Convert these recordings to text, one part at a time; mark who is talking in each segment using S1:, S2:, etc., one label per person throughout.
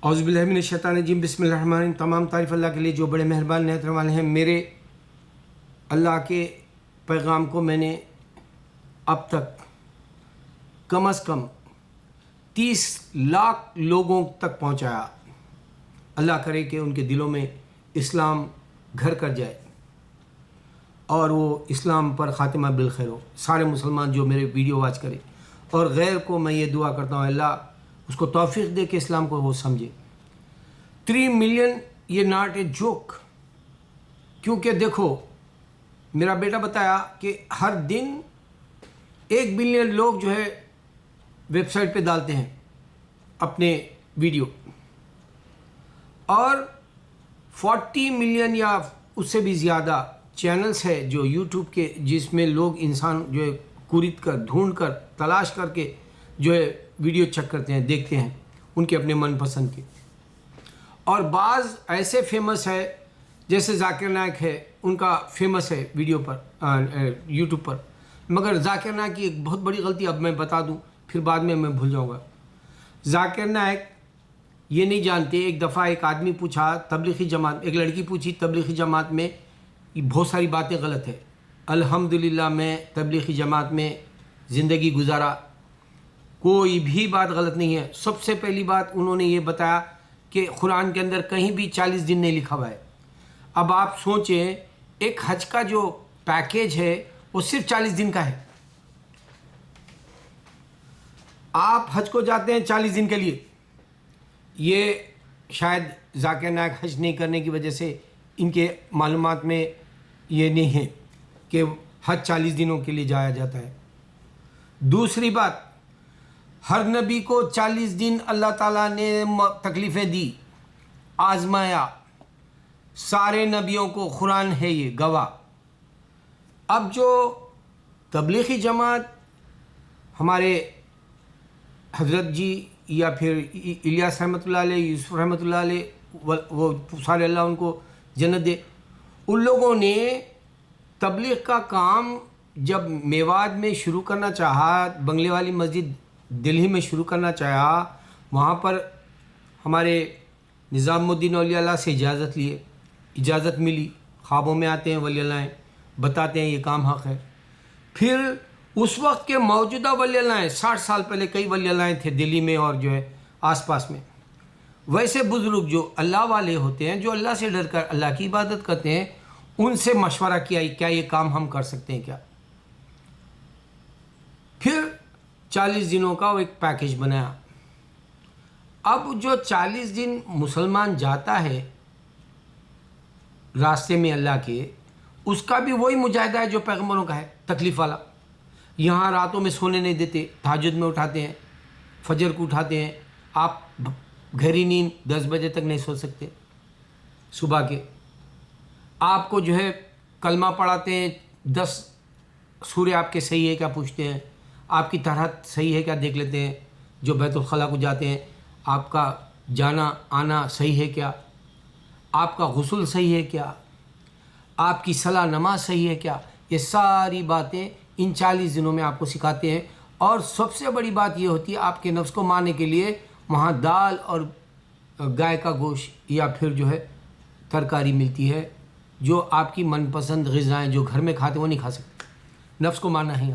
S1: اعوذ باللہ من الشیطان الرجیم بسم اللہ الرحمن الرحیم۔ تمام تعریف اللہ کے لیے جو بڑے مہربان نہایت رحم والے ہیں۔ میرے اللہ کے پیغام کو میں نے اب تک کم از کم 30 لاکھ لوگوں تک پہنچایا۔ اللہ کرے کہ ان کے دلوں میں اسلام گھر کر جائے اور وہ اسلام پر خاتمہ بالخیر ہو۔ سارے مسلمان جو میرے ویڈیو واچ کرے اور غیر کو میں یہ دعا کرتا ہوں اللہ اس کو توفیق دے کہ اسلام کو وہ سمجھے۔ 3 ملین یہ ناٹ اے جوک، کیونکہ دیکھو میرا بیٹا بتایا کہ ہر دن 1 بلین لوگ جو ہے ویب سائٹ پہ ڈالتے ہیں اپنے ویڈیو، اور 40 ملین یا اس سے بھی زیادہ چینلز ہے جو یوٹیوب کے، جس میں لوگ انسان جو ہے کورید کر ڈھونڈ کر تلاش کر کے جو ہے ویڈیو چیک کرتے ہیں، دیکھتے ہیں ان کے اپنے من پسند کے۔ اور بعض ایسے فیمس ہے جیسے ذاکر نائک ہے، ان کا فیمس ہے ویڈیو پر یوٹیوب پر، مگر ذاکر نائک کی ایک بہت بڑی غلطی اب میں بتا دوں، پھر بعد میں بھول جاؤں گا۔ ذاکر نائک یہ نہیں جانتے، ایک دفعہ ایک آدمی پوچھا تبلیغی جماعت، ایک لڑکی پوچھی تبلیغی جماعت میں بہت ساری باتیں غلط ہے۔ الحمدللہ میں تبلیغی جماعت میں زندگی گزارا، کوئی بھی بات غلط نہیں ہے۔ سب سے پہلی بات انہوں نے یہ بتایا کہ قرآن کے اندر کہیں بھی 40 دن نہیں لکھا ہوا ہے۔ اب آپ سوچیں ایک حج کا جو پیکیج ہے وہ صرف 40 دن کا ہے۔ آپ حج کو جاتے ہیں 40 دن کے لیے، یہ شاید ذاکر نائک حج نہیں کرنے کی وجہ سے ان کے معلومات میں یہ نہیں ہے کہ حج 40 دنوں کے لیے جایا جاتا ہے۔ دوسری بات، ہر نبی کو 40 دن اللہ تعالیٰ نے تکلیفیں دی، آزمایا، سارے نبیوں کو قرآن ہے یہ گواہ۔ اب جو تبلیغی جماعت ہمارے حضرت جی یا پھر الیاس رحمۃ اللہ علیہ، یوسف رحمۃ اللہ علیہ، وہ سارے اللہ ان کو جنت دے، ان لوگوں نے تبلیغ کا کام جب میوات میں شروع کرنا چاہا، بنگلے والی مسجد دلہی میں شروع کرنا چاہا، وہاں پر ہمارے نظام الدین اولیاء اللہ سے اجازت لیے، اجازت ملی، خوابوں میں آتے ہیں ولی اللہ، بتاتے ہیں یہ کام حق ہے۔ پھر اس وقت کے موجودہ ولی اللہ، 60 سال پہلے کئی ولی اللہ تھے دلی میں اور جو ہے آس پاس میں، ویسے بزرگ جو اللہ والے ہوتے ہیں، جو اللہ سے ڈر کر اللہ کی عبادت کرتے ہیں، ان سے مشورہ کیا کیا یہ کام ہم کر سکتے ہیں کیا۔ پھر 40 دنوں کا وہ ایک پیکیج بنایا۔ اب جو 40 دن مسلمان جاتا ہے راستے میں اللہ کے، اس کا بھی وہی مجاہدہ ہے جو پیغمبروں کا ہے، تکلیف والا۔ یہاں راتوں میں سونے نہیں دیتے، تہجد میں اٹھاتے ہیں، فجر کو اٹھاتے ہیں، آپ گہری نیند 10 بجے تک نہیں سو سکتے صبح کے۔ آپ کو جو ہے کلمہ پڑھاتے ہیں، 10 سورے آپ کے صحیح ہے کیا پوچھتے ہیں، آپ کی طہارت صحیح ہے کیا دیکھ لیتے ہیں، جو بیت الخلاء کو جاتے ہیں آپ کا جانا آنا صحیح ہے کیا، آپ کا غسل صحیح ہے کیا، آپ کی صلاح نماز صحیح ہے کیا، یہ ساری باتیں ان 40 دنوں میں آپ کو سکھاتے ہیں۔ اور سب سے بڑی بات یہ ہوتی ہے آپ کے نفس کو مارنے کے لیے وہاں دال اور گائے کا گوشت یا پھر جو ہے ترکاری ملتی ہے، جو آپ کی من پسند غذائیں جو گھر میں کھاتے وہ نہیں کھا سکتے، نفس کو مارنا ہے۔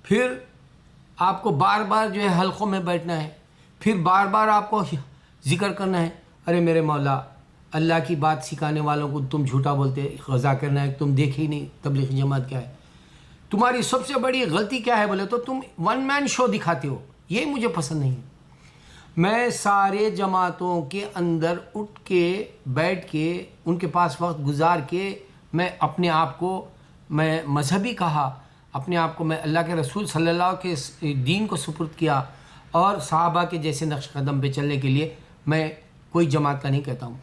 S1: پھر آپ کو بار بار جو ہے حلقوں میں بیٹھنا ہے، پھر بار بار آپ کو ذکر کرنا ہے، ارے میرے مولا اللہ کی بات سکھانے والوں کو تم جھوٹا بولتے، ذاکر نائک تم دیکھے ہی نہیں تبلیغی جماعت کیا ہے، تمہاری سب سے بڑی غلطی کیا ہے بولے تو تم 1 مین شو دکھاتے ہو، یہ مجھے پسند نہیں ہے۔ میں سارے جماعتوں کے اندر اٹھ کے بیٹھ کے ان کے پاس وقت گزار کے میں اپنے آپ کو میں مذہبی کہا، اپنے آپ کو میں اللہ کے رسول صلی اللہ کے دین کو سپرد کیا، اور صحابہ کے جیسے نقش قدم پہ چلنے کے لیے میں کوئی جماعت کا نہیں کہتا ہوں۔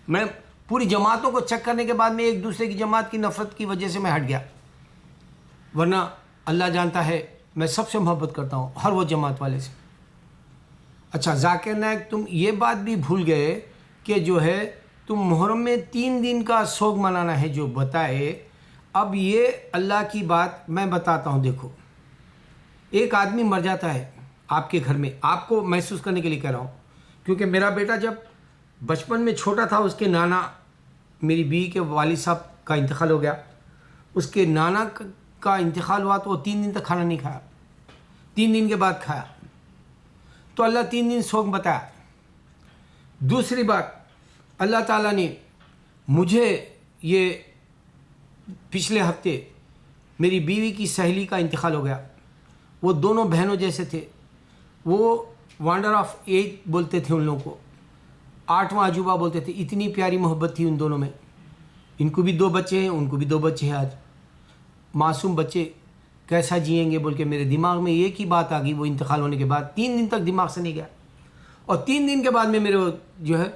S1: میں پوری جماعتوں کو چیک کرنے کے بعد میں ایک دوسرے کی جماعت کی نفرت کی وجہ سے میں ہٹ گیا، ورنہ اللہ جانتا ہے میں سب سے محبت کرتا ہوں، ہر وہ جماعت والے سے۔ اچھا ذاکر نائک تم یہ بات بھی بھول گئے کہ جو ہے تم محرم میں 3 دن کا سوگ منانا ہے جو بتائے۔ اب یہ اللہ کی بات میں بتاتا ہوں، دیکھو ایک آدمی مر جاتا ہے آپ کے گھر میں، آپ کو محسوس کرنے کے لیے کہہ رہا ہوں، کیونکہ میرا بیٹا جب بچپن میں چھوٹا تھا اس کے نانا میری بیوی کے والد صاحب کا انتقال ہو گیا. اس کے نانا کا انتقال ہوا تو وہ 3 دن تک کھانا نہیں کھایا. 3 دن کے بعد کھایا تو اللہ 3 دن سوگ بتایا. دوسری بات اللہ تعالیٰ نے مجھے یہ پچھلے ہفتے میری بیوی کی سہیلی کا انتقال ہو گیا. وہ دونوں بہنوں جیسے تھے. وہ وانڈر آف 8 بولتے تھے ان لوگوں کو, 8واں عجوبہ بولتے تھے. اتنی پیاری محبت تھی ان دونوں میں. ان کو بھی 2 بچے ہیں, ان کو بھی 2 بچے ہیں. آج معصوم بچے کیسا جئیں گے بول کے میرے دماغ میں ایک ہی بات آ گئی. وہ انتقال ہونے کے بعد 3 دن تک دماغ سے نہیں گیا. اور 3 دن کے بعد میں میرے جو ہے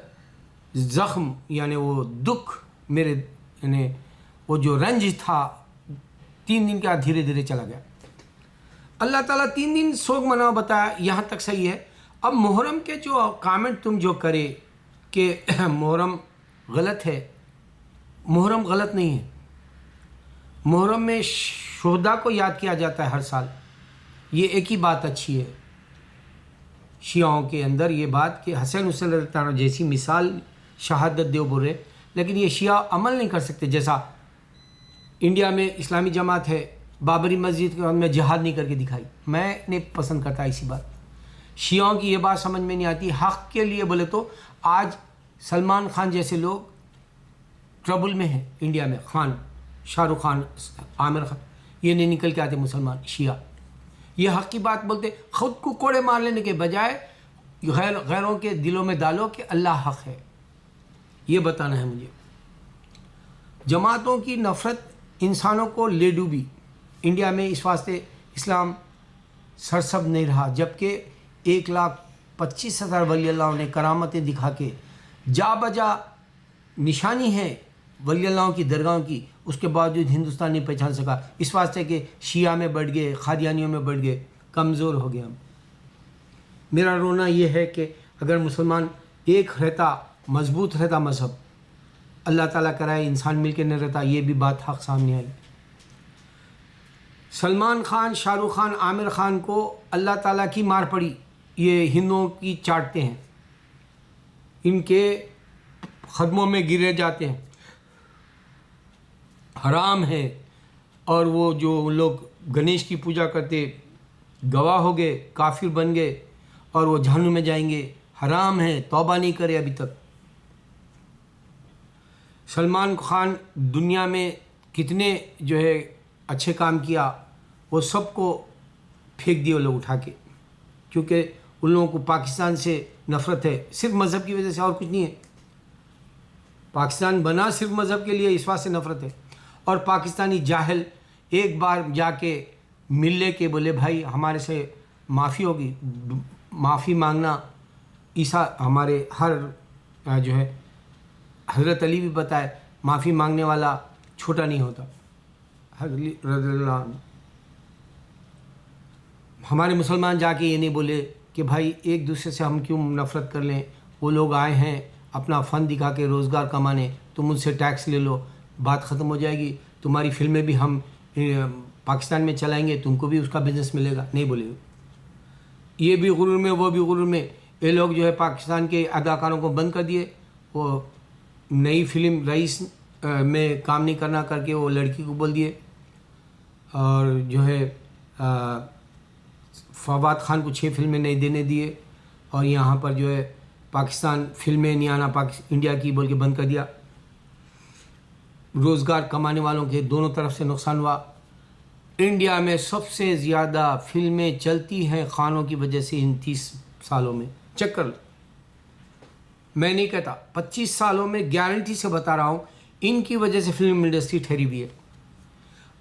S1: زخم یعنی وہ دکھ میرے یعنی وہ جو رنج تھا 3 دن کے بعد دھیرے دھیرے چلا گیا. اللہ تعالیٰ 3 دن سوگ مناؤ بتایا, یہاں تک صحیح ہے. اب محرم کے جو کامنٹ تم جو کرے کہ محرم غلط ہے, محرم غلط نہیں ہے. محرم میں شہداء کو یاد کیا جاتا ہے ہر سال. یہ ایک ہی بات اچھی ہے شیعوں کے اندر, یہ بات کہ حسین حسین رضی اللہ عنہ جیسی مثال شہادت دیو بول رہے, لیکن یہ شیعہ عمل نہیں کر سکتے. جیسا انڈیا میں اسلامی جماعت ہے, بابری مسجد میں جہاد نہیں کر کے دکھائی. میں نے پسند کرتا اسی بات. شیعوں کی یہ بات سمجھ میں نہیں آتی. حق کے لیے بولے تو آج سلمان خان جیسے لوگ ٹربل میں ہیں انڈیا میں. خان, شاہ رخ خان, عامر خان, یہ نہیں نکل کے آتے مسلمان شیعہ. یہ حق کی بات بولتے. خود کو کوڑے مار لینے کے بجائے غیروں کے دلوں میں ڈالو کہ اللہ حق ہے. یہ بتانا ہے مجھے. جماعتوں کی نفرت انسانوں کو لے ڈوبی. انڈیا میں اس واسطے اسلام سرسبز نہیں رہا, جبکہ 1,25,000 ولی اللہ نے کرامتیں دکھا کے جا بجا نشانی ہے ولی اللہ کی درگاہوں کی, اس کے باوجود ہندوستان نہیں پہچان سکا. اس واسطے کہ شیعہ میں بڑھ گئے, قادیانیوں میں بڑھ گئے, کمزور ہو گئے ہم. میرا رونا یہ ہے کہ اگر مسلمان ایک رہتا, مضبوط رہتا مذہب, اللہ تعالیٰ کرائے انسان مل کے نہ رہتا, یہ بھی بات حق سامنے آئی. سلمان خان, شاہ رخ خان, عامر خان کو اللہ تعالیٰ کی مار پڑی. یہ ہندوؤں کی چاٹتے ہیں, ان کے قدموں میں گرے جاتے ہیں, حرام ہے. اور وہ جو لوگ گنیش کی پوجا کرتے گواہ ہو گئے, کافر بن گئے اور وہ جہنم میں جائیں گے. حرام ہے, توبہ نہیں کرے ابھی تک. سلمان خان دنیا میں کتنے جو ہے اچھے کام کیا, وہ سب کو پھینک دیے وہ لوگ اٹھا کے, کیونکہ ان لوگوں کو پاکستان سے نفرت ہے, صرف مذہب کی وجہ سے, اور کچھ نہیں ہے. پاکستان بنا صرف مذہب کے لیے, اس واسطے سے نفرت ہے. اور پاکستانی جاہل ایک بار جا کے مل لے کے بولے بھائی ہمارے سے معافی ہوگی. معافی مانگنا عیسیٰ ہمارے ہر جو ہے حضرت علی بھی بتائے, معافی مانگنے والا چھوٹا نہیں ہوتا. رضی اللہ عنہ. ہمارے مسلمان جا کے یہ نہیں بولے کہ بھائی ایک دوسرے سے ہم کیوں نفرت کر لیں, وہ لوگ آئے ہیں اپنا فن دکھا کے روزگار کمانے, تم ان سے ٹیکس لے لو, بات ختم ہو جائے گی. تمہاری فلمیں بھی ہم پاکستان میں چلائیں گے, تم کو بھی اس کا بزنس ملے گا. نہیں بولے. یہ بھی غرور میں, وہ بھی غرور میں. یہ لوگ جو ہے پاکستان کے اداکاروں کو بند کر دیے. وہ نئی فلم رئیس میں کام نہیں کرنا کر کے وہ لڑکی کو بول دیے. اور جو ہے فواد خان کو 6 فلمیں نہیں دینے دیے. اور یہاں پر جو ہے پاکستان فلمیں نہیں آنا انڈیا کی بول کے بند کر دیا. روزگار کمانے والوں کے دونوں طرف سے نقصان ہوا. انڈیا میں سب سے زیادہ فلمیں چلتی ہیں خانوں کی وجہ سے ان 30 سالوں میں. چیک کر لو, میں نہیں کہتا, 25 سالوں میں گارنٹی سے بتا رہا ہوں, ان کی وجہ سے فلم انڈسٹری ٹھہری ہوئی ہے.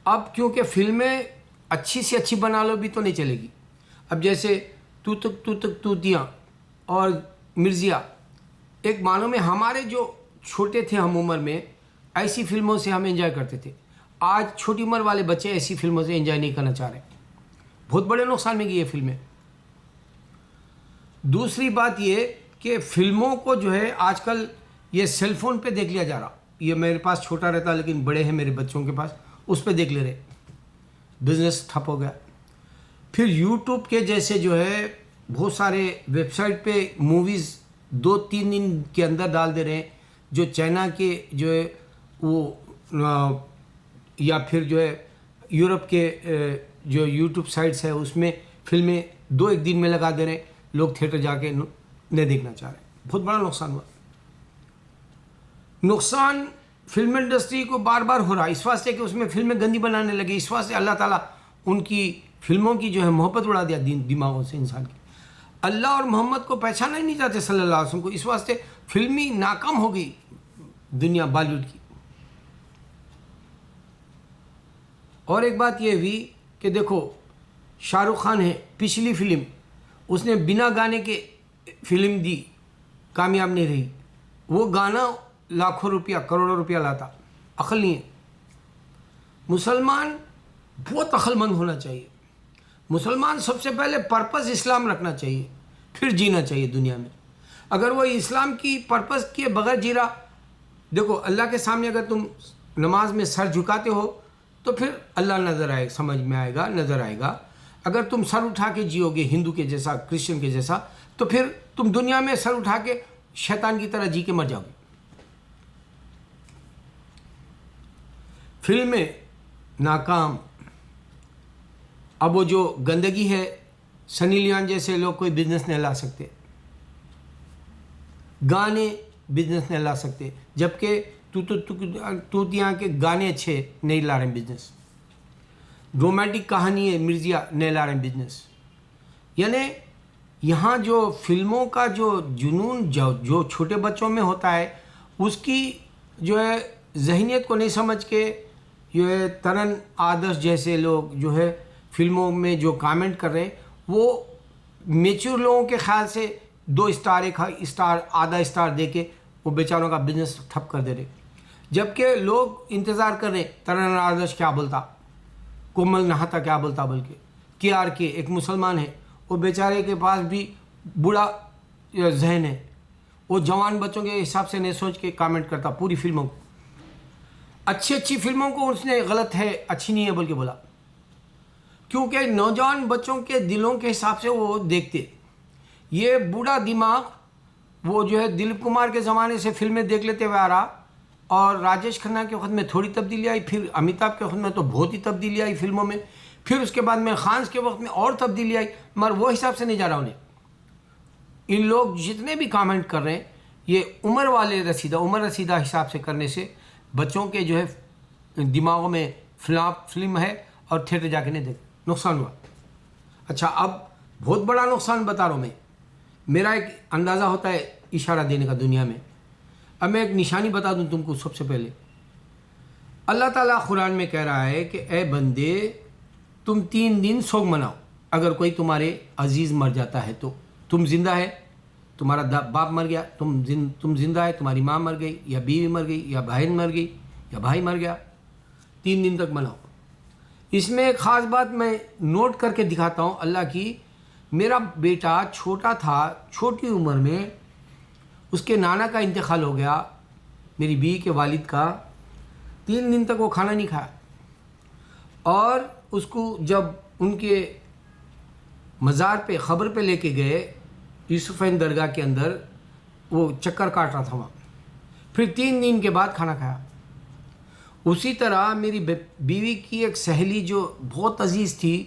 S1: اب کیونکہ فلمیں اچھی سے اچھی بنا لو بھی تو نہیں چلے گی. اب جیسے تو تک توتیاں اور مرزیا, ایک معنوں میں ہمارے جو چھوٹے تھے ہم عمر میں, ایسی فلموں سے ہم انجوائے کرتے تھے. آج چھوٹی عمر والے بچے ایسی فلموں سے انجوائے نہیں کرنا چاہ رہے. بہت بڑے نقصان میں گئی یہ فلمیں. دوسری بات یہ کہ فلموں کو جو ہے آج کل یہ سیل فون پہ دیکھ لیا جا رہا. یہ میرے پاس چھوٹا رہتا لیکن بڑے ہیں میرے بچوں کے پاس, اس پہ دیکھ لے رہے. بزنس ٹھپ ہو گیا. پھر یوٹیوب کے جیسے جو ہے بہت سارے ویب سائٹ پہ موویز 2-3 دن کے اندر ڈال دے رہے ہیں. جو چائنا کے جو ہے وہ یا پھر جو ہے یورپ کے جو یوٹیوب سائٹس ہے اس میں فلمیں 2-1 دن میں لگا دے رہے ہیں. لوگ تھیٹر جا کے نہیں دیکھنا چاہ رہے ہیں. بہت بڑا نقصان ہوا. نقصان فلم انڈسٹری کو بار بار ہو رہا ہے اس واسطے کہ اس میں فلمیں گندی بنانے لگے. اس واسطے اللہ تعالیٰ ان کی فلموں کی جو ہے محبت اڑا دیا دماغوں سے انسان کی. اللہ اور محمد کو پہچانا ہی نہیں چاہتے صلی اللہ علیہ وسلم کو. اس واسطے فلمی ناکام ہو گئی دنیا بالی ووڈ کی. اور ایک بات یہ بھی کہ دیکھو شاہ رخ خان ہے, پچھلی فلم اس نے بنا گانے کے فلم دی, کامیاب نہیں رہی. وہ گانا لاکھوں روپیہ کروڑوں روپیہ لاتا. عقل نہیں ہے. مسلمان بہت عقل مند ہونا چاہیے. مسلمان سب سے پہلے پرپس اسلام رکھنا چاہیے, پھر جینا چاہیے دنیا میں. اگر وہ اسلام کی پرپس کے بغیر جی رہا, دیکھو اللہ کے سامنے اگر تم نماز میں سر جھکاتے ہو تو پھر اللہ نظر آئے, سمجھ میں آئے گا, نظر آئے گا. اگر تم سر اٹھا کے جیو گے ہندو کے جیسا, کرسچن کے جیسا, تو پھر تم دنیا میں سر اٹھا کے شیطان کی طرح جی کے مر جاؤ گے. فلمیں ناکام. اب وہ جو گندگی ہے, سنی لیون جیسے لوگ کوئی بزنس نہیں لا سکتے, گانے بزنس نہیں لا سکتے, جبکہ توتیاں کے گانے اچھے نہیں لا رہے ہیں بزنس. رومانٹک کہانی ہے مرزیا نہیں لا رہے ہیں بزنس. یعنی یہاں جو فلموں کا جو جنون جو چھوٹے بچوں میں ہوتا ہے, اس کی جو ہے ذہنیت کو نہیں سمجھ کے جو ہے ترن آدرش جیسے لوگ جو ہے فلموں میں جو کامنٹ کر رہے ہیں, وہ میچور لوگوں کے خیال سے 2 اسٹار 1 اسٹار آدھا اسٹار دے کے وہ بیچاروں کا بزنس ٹھپ کر دے رہے. جبکہ لوگ انتظار کر رہے ترن آدرش کیا بولتا, کومل نہاتا کیا بولتا. بلکہ KRK ایک مسلمان ہے, وہ بیچارے کے پاس بھی بوڑھا ذہن ہے, وہ جوان بچوں کے حساب سے نہیں سوچ کے کامنٹ کرتا پوری فلموں کو. اچھی فلموں کو اس نے غلط ہے, اچھی نہیں ہے بول کے بولا, کیونکہ نوجوان بچوں کے دلوں کے حساب سے وہ دیکھتے. یہ بوڑھا دماغ وہ جو ہے دلیپ کمار کے زمانے سے فلمیں دیکھ لیتے ہوئے آ رہا, اور راجیش کھنہ کے وقت میں تھوڑی تبدیلی آئی, پھر امیتابھ کے وقت میں تو بہت ہی تبدیلی آئی فلموں میں, پھر اس کے بعد میں خانز کے وقت میں اور تبدیلی آئی, مگر وہ حساب سے نہیں جا رہا انہیں. ان لوگ جتنے بھی کامنٹ کر رہے ہیں یہ عمر رسیدہ حساب سے کرنے سے بچوں کے جو ہے دماغوں میں فلم ہے اور تھیٹر جا کے نہیں دیکھ, نقصان ہوا. اچھا اب بہت بڑا نقصان بتا رہا ہوں میں. میرا ایک اندازہ ہوتا ہے اشارہ دینے کا دنیا میں. اب میں ایک نشانی بتا دوں تم کو. سب سے پہلے اللہ تعالیٰ قرآن میں کہہ رہا ہے کہ اے بندے تم 3 دن سوگ مناؤ. اگر کوئی تمہارے عزیز مر جاتا ہے تو, تم زندہ ہے, تمہارا باپ مر گیا, تم زندہ ہے, تمہاری ماں مر گئی یا بیوی مر گئی یا بہن مر گئی یا بھائی مر گیا, 3 دن تک مناؤ. اس میں ایک خاص بات میں نوٹ کر کے دکھاتا ہوں اللہ کی. میرا بیٹا چھوٹا تھا, چھوٹی عمر میں اس کے نانا کا انتقال ہو گیا, میری بیوی کے والد کا. 3 دن تک وہ کھانا نہیں کھایا, اور اس کو جب ان کے مزار پہ خبر پہ لے کے گئے یوسفین درگاہ کے اندر, وہ چکر کاٹ رہا تھا وہاں. پھر 3 دن کے بعد کھانا کھایا. اسی طرح میری بیوی کی ایک سہیلی جو بہت عزیز تھی,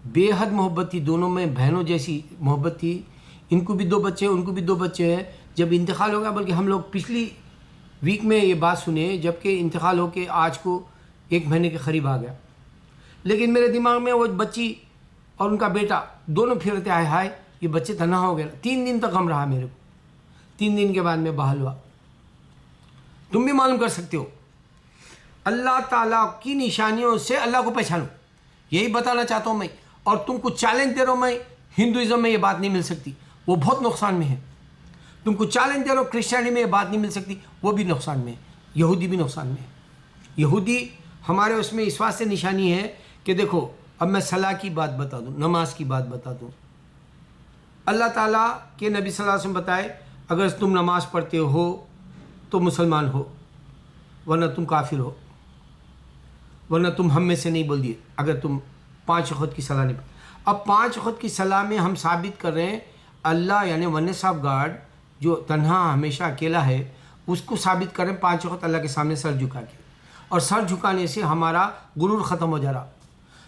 S1: بے حد محبت تھی, دونوں میں بہنوں جیسی محبت تھی. ان کو بھی 2 بچے, ان کو بھی 2 بچے ہیں. جب انتقال ہو گیا, بلکہ ہم لوگ پچھلی ویک میں یہ بات سنے, جب کہ انتقال ہو کے آج کو 1 مہینے کے قریب آ گیا. لیکن میرے دماغ میں وہ بچی اور ان کا بیٹا دونوں پھرتے آئے, ہائے یہ بچے تنہا ہو گئے. 3 دن تک غم رہا میرے کو. 3 دن کے بعد میں بحال ہوا. تم بھی معلوم کر سکتے ہو. اللہ تعالیٰ کی نشانیوں سے اللہ کو پہچانو, یہی بتانا چاہتا ہوں میں. اور تم کو چیلنج دے رہا ہوں میں, ہندوازم میں یہ بات نہیں مل سکتی, وہ بہت نقصان میں ہے. تم کو چیلنج دے رہا ہوں کرسچینٹی میں یہ بات نہیں مل سکتی, وہ بھی نقصان میں ہے. یہودی بھی نقصان میں ہے. یہودی ہمارے اس میں اس واسطے نشانی ہے کہ دیکھو, اب میں صلاح کی بات بتا دوں, نماز کی بات بتا دوں. اللہ تعالیٰ کے نبی صلی اللہ علیہ وسلم بتائے, اگر تم نماز پڑھتے ہو تو مسلمان ہو, ورنہ تم کافر ہو, ورنہ تم ہم میں سے نہیں بول دیے اگر تم 5 وقت کی صلاح نہیں پڑھ. اب 5 وقت کی صلاح میں ہم ثابت کر رہے ہیں اللہ یعنی ونس آف گاڈ جو تنہا ہمیشہ اکیلا ہے اس کو ثابت کریں 5 وقت اللہ کے سامنے سر جھکا کے، اور سر جھکانے سے ہمارا غرور ختم ہو جا رہا،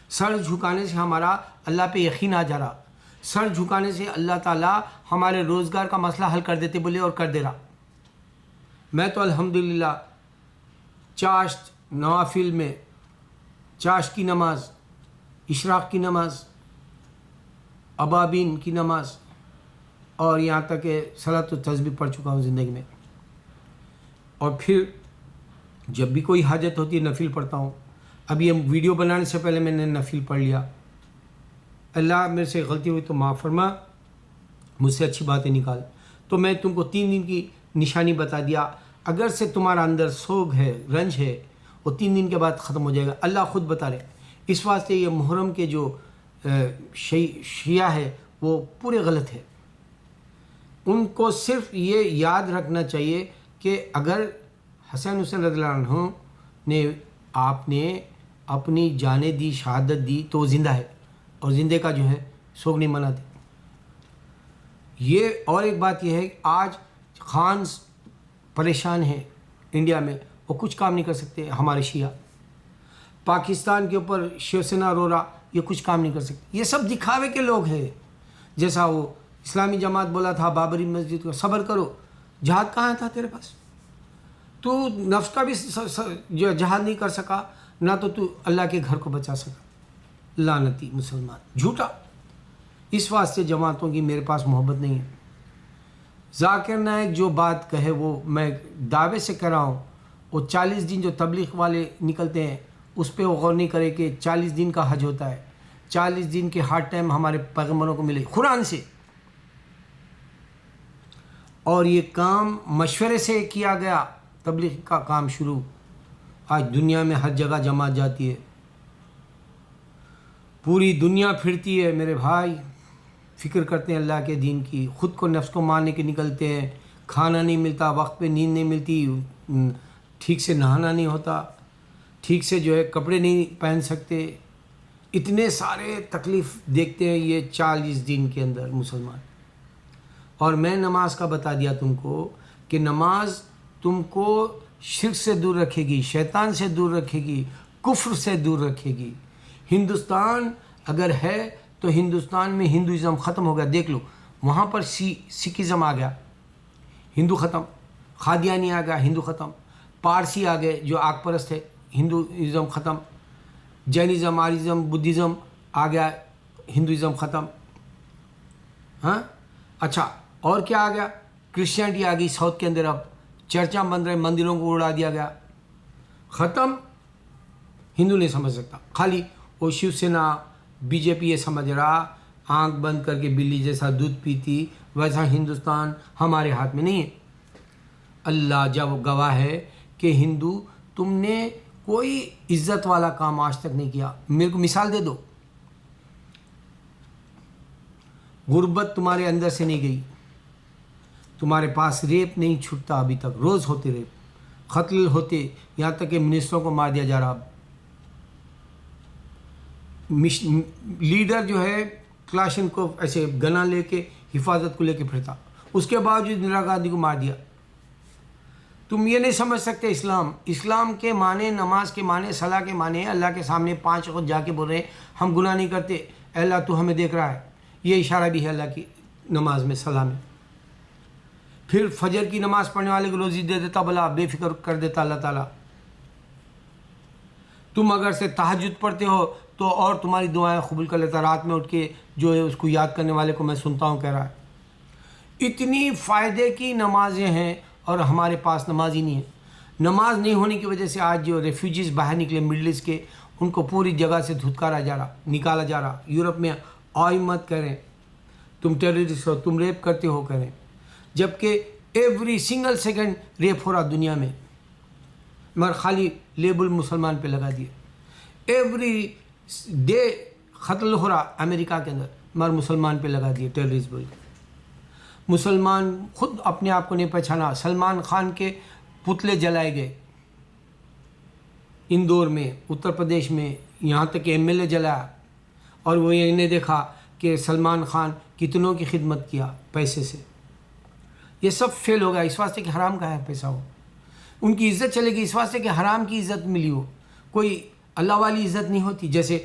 S1: سر جھکانے سے ہمارا اللہ پہ یقین آ جا رہا، سر جھکانے سے اللہ تعالیٰ ہمارے روزگار کا مسئلہ حل کر دیتے بولے اور کر دے رہا۔ میں تو الحمدللہ چاشت نوافل میں چاشت کی نماز، اشراق کی نماز، ابابین کی نماز، اور یہاں تک کہ صلاۃ و تسبیح پڑھ چکا ہوں زندگی میں، اور پھر جب بھی کوئی حاجت ہوتی ہے نفل پڑھتا ہوں۔ اب یہ ویڈیو بنانے سے پہلے میں نے نفل پڑھ لیا۔ اللہ میرے سے غلطی ہوئی تو معاف فرما، مجھ سے اچھی باتیں نکال۔ تو میں تم کو 3 دن کی نشانی بتا دیا، اگر سے تمہارا اندر سوگ ہے، رنج ہے، وہ 3 دن کے بعد ختم ہو جائے گا، اللہ خود بتا رہے۔ اس واسطے یہ محرم کے جو شیعہ ہے وہ پورے غلط ہے۔ ان کو صرف یہ یاد رکھنا چاہیے کہ اگر حسین حسین رضی اللہ عنہ نے آپ نے اپنی جانیں دی، شہادت دی، تو وہ زندہ ہے، اور زندے کا جو ہے سوگ نہیں مناتے۔ یہ اور ایک بات یہ ہے کہ آج خانز پریشان ہیں انڈیا میں، وہ کچھ کام نہیں کر سکتے۔ ہمارے شیعہ پاکستان کے اوپر شیو سینا رو رہا، یہ کچھ کام نہیں کر سکتے۔ یہ سب دکھاوے کے لوگ ہیں، جیسا وہ اسلامی جماعت بولا تھا بابری مسجد کو صبر کرو، جہاد کہاں تھا تیرے پاس؟ تو نفس کا بھی جو جہاد نہیں کر سکا، نہ تو اللہ کے گھر کو بچا سکا۔ لعنتی مسلمان، جھوٹا۔ اس واسطے جماعتوں کی میرے پاس محبت نہیں ہے۔ ذاکر نائک جو بات کہے وہ میں دعوے سے کہہ رہا ہوں، وہ 40 دن جو تبلیغ والے نکلتے ہیں اس پہ وہ غور نہیں کرے کہ 40 دن کا حج ہوتا ہے، 40 دن کے ہارڈ ٹائم ہمارے پیغمبروں کو ملے قرآن سے، اور یہ کام مشورے سے کیا گیا۔ تبلیغ کا کام شروع آج دنیا میں ہر جگہ جماعت جاتی ہے، پوری دنیا پھرتی ہے میرے بھائی، فکر کرتے ہیں اللہ کے دین کی، خود کو نفس کو مارنے کے نکلتے ہیں، کھانا نہیں ملتا، وقت پہ نیند نہیں ملتی، ٹھیک سے نہانا نہیں ہوتا، ٹھیک سے جو ہے کپڑے نہیں پہن سکتے، اتنے سارے تکلیف دیکھتے ہیں یہ 40 دن کے اندر مسلمان۔ اور میں نماز کا بتا دیا تم کو کہ نماز تم کو شرک سے دور رکھے گی، شیطان سے دور رکھے گی، کفر سے دور رکھے گی۔ ہندوستان اگر ہے تو ہندوستان میں ہندوازم ختم ہو گیا، دیکھ لو، وہاں پر سکھزم آ گیا، ہندو ختم، قادیانی آ گیا، ہندو ختم، پارسی آ گئے جو آگ پرست ہے، ہندوازم ختم، جینزم، آریزم، بدھزم آ گیا، ہندوازم ختم۔ ہاں اچھا، اور کیا آ گیا؟ کرسچینٹی آ گئی ساؤتھ کے اندر، اب چرچاں بن رہے، مندروں کو اڑا دیا گیا، ختم۔ ہندو نہیں سمجھ سکتا، خالی وہ شیو سینا بی جے پی یہ سمجھ رہا، آنکھ بند کر کے بلی جیسا دودھ پیتی، ویسا ہندوستان ہمارے ہاتھ میں نہیں ہے۔ اللہ جب گواہ ہے کہ ہندو تم نے کوئی عزت والا کام آج تک نہیں کیا۔ میرے کو مثال دے دو، غربت تمہارے اندر سے نہیں گئی، تمہارے پاس ریپ نہیں چھٹتا ابھی تک، روز ہوتے ریپ، قتل ہوتے، یہاں تک کہ منسٹروں کو مار دیا جا رہا۔ لیڈر جو ہے کلاشن کو ایسے گنا لے کے حفاظت کو لے کے پھرتا، اس کے باوجود اندرا گاندھی کو مار دیا۔ تم یہ نہیں سمجھ سکتے اسلام کے معنی، نماز کے معنی، صلاح کے معنی ہے اللہ کے سامنے 5 وقت جا کے بول رہے ہیں ہم گناہ نہیں کرتے، اے اللہ تو ہمیں دیکھ رہا ہے۔ یہ اشارہ بھی ہے اللہ کی نماز میں، صلاح میں۔ پھر فجر کی نماز پڑھنے والے کو روزی دے دیتا، بلا بے فکر کر دیتا اللہ تعالیٰ۔ تم اگر سے تہجد پڑھتے ہو تو اور تمہاری دعائیں قبول کر لیتا، رات میں اٹھ کے جو ہے اس کو یاد کرنے والے کو میں سنتا ہوں کہہ رہا ہے۔ اتنی فائدے کی نمازیں ہیں اور ہمارے پاس نماز ہی نہیں ہے۔ نماز نہیں ہونے کی وجہ سے آج جو ریفیوجیز باہر نکلے مڈل ایسٹ کے، ان کو پوری جگہ سے دھتکارا جا رہا، نکالا جا رہا۔ یورپ میں آئی مت کریں، تم ٹیررسٹ ہو، تم ریپ کرتے ہو کریں، جبکہ ایوری سنگل سیکنڈ ریپ ہو رہا دنیا میں، مگر خالی لیبل مسلمان پہ لگا دیے۔ ایوری ڈے قتل ہو رہا امریکہ کے اندر، مگر مسلمان پہ لگا دیے ٹیررسٹ بول کے۔ مسلمان خود اپنے آپ کو نہیں پہچانا۔ سلمان خان کے پتلے جلائے گئے اندور میں، اتر پردیش میں، یہاں تک کہ ایم ایل اے جلایا، اور وہ یہ نہیں دیکھا کہ سلمان خان کتنوں کی خدمت کیا پیسے سے۔ یہ سب فیل ہوگا اس واسطے کہ حرام کا ہے پیسہ ہو. ان کی عزت چلے گی اس واسطے کہ حرام کی عزت ملی ہو. کوئی اللہ والی عزت نہیں ہوتی. جیسے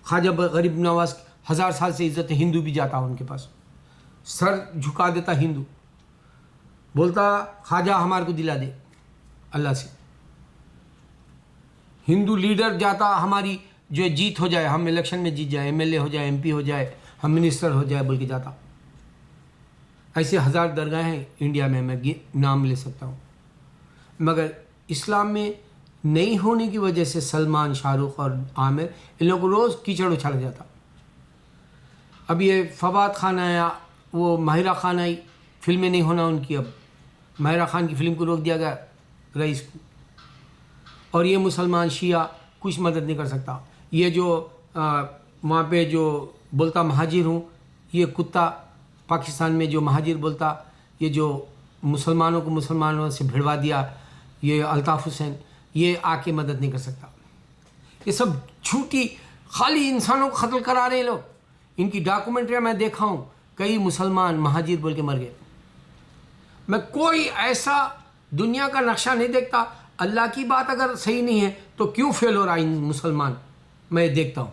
S1: خواجہ غریب نواز 1000 سال سے عزت ہے، ہندو بھی جاتا ان کے پاس، سر جھکا دیتا ہندو، بولتا خواجہ ہمارے کو دلا دے اللہ سے. ہندو لیڈر جاتا ہماری جو جیت ہو جائے، ہم الیکشن میں جیت جائیں، MLA ہو جائے، MP ہو جائے، ہم منسٹر ہو جائے بول کے جاتا. ایسے 1000 درگاہیں ہیں انڈیا میں نام لے سکتا ہوں. مگر اسلام میں نہیں ہونے کی وجہ سے سلمان، شاہ رخ اور عامر ان لوگوں کو روز کیچڑ اچھالا جاتا. اب یہ فواد خان آیا، وہ ماہرہ خان آئی، فلمیں نہیں ہونا ان کی. اب ماہرہ خان کی فلم کو روک دیا گیا رئیس کو. اور یہ مسلمان شیعہ کچھ مدد نہیں کر سکتا. یہ جو وہاں پہ جو بولتا مہاجر ہوں، یہ کتا پاکستان میں جو مہاجر بولتا، یہ جو مسلمانوں کو مسلمانوں سے بھیڑوا دیا، یہ الطاف حسین، یہ آ کے مدد نہیں کر سکتا. یہ سب جھوٹی خالی انسانوں کو قتل کرا رہے ہیں لوگ. ان کی ڈاکومنٹریاں میں دیکھا ہوں، کئی مسلمان مہاجر بول کے مر گئے. میں کوئی ایسا دنیا کا نقشہ نہیں دیکھتا. اللہ کی بات اگر صحیح نہیں ہے تو کیوں فیل ہو رہا ہے مسلمان، میں دیکھتا ہوں.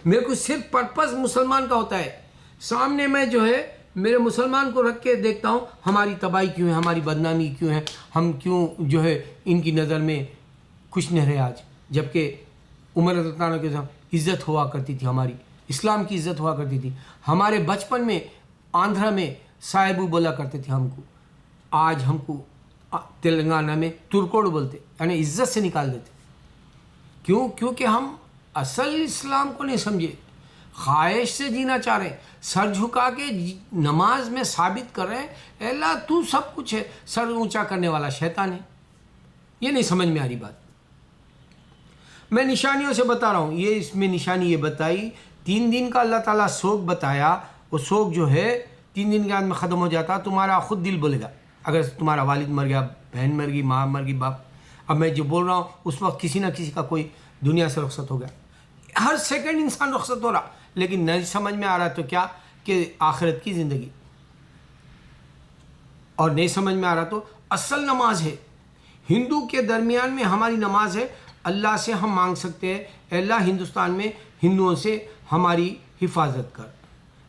S1: میرے کو صرف پرپس مسلمان کا ہوتا ہے. سامنے میں جو ہے میرے مسلمان کو رکھ کے دیکھتا ہوں ہماری تباہی کیوں ہے، ہماری بدنامی کیوں ہے، ہم کیوں جو ہے ان کی نظر میں کچھ نہیں رہے آج. جبکہ عمر رضی اللہ عنہ کے ساتھ عزت ہوا کرتی تھی، ہماری اسلام کی عزت ہوا کرتی تھی. ہمارے بچپن میں آندھرا میں صاحبو بولا کرتے تھے ہم کو. آج ہم کو تلنگانہ میں ترکوڑ بولتے، یعنی عزت سے نکال دیتے. کیوں؟ کیونکہ ہم اصل اسلام کو نہیں سمجھے، خواہش سے جینا چاہ رہے ہیں. سر جھکا کے نماز میں ثابت کر رہے ہیں اے اللہ تو سب کچھ ہے. سر اونچا کرنے والا شیطان ہے. یہ نہیں سمجھ میں آ رہی بات. میں نشانیوں سے بتا رہا ہوں. یہ اس میں نشانی یہ بتائی، 3 دن کا اللہ تعالیٰ سوگ بتایا. وہ سوگ جو ہے 3 دن کے بعد میں ختم ہو جاتا. تمہارا خود دل بولے گا. اگر تمہارا والد مر گیا، بہن مر گئی، ماں مر گئی، باپ، اب میں جو بول رہا ہوں اس وقت کسی نہ کسی کا کوئی دنیا سے رخصت ہو گیا. ہر سیکنڈ انسان رخصت ہو رہا، لیکن نہیں سمجھ میں آ رہا تو کیا کہ آخرت کی زندگی، اور نہیں سمجھ میں آ رہا تو اصل نماز ہے. ہندو کے درمیان میں ہماری نماز ہے. اللہ سے ہم مانگ سکتے ہیں اے اللہ ہندوستان میں ہندوؤں سے ہماری حفاظت کر.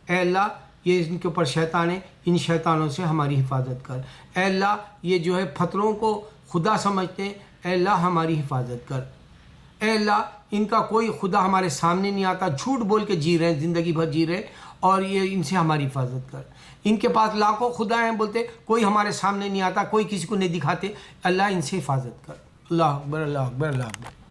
S1: اے اللہ یہ ان کے اوپر شیطان ہے، ان شیطانوں سے ہماری حفاظت کر. اے اللہ یہ جو ہے پتھروں کو خدا سمجھتے ہیں، اے اللہ ہماری حفاظت کر. اے اللہ ان کا کوئی خدا ہمارے سامنے نہیں آتا، جھوٹ بول کے جی رہے ہیں، زندگی بھر جی رہے ہیں، اور یہ ان سے ہماری حفاظت کر. ان کے پاس لاکھوں خدا ہیں، بولتے کوئی ہمارے سامنے نہیں آتا، کوئی کسی کو نہیں دکھاتے. اللہ ان سے حفاظت کر. اللہ اکبر، اللہ اکبر، اللہ اکبر.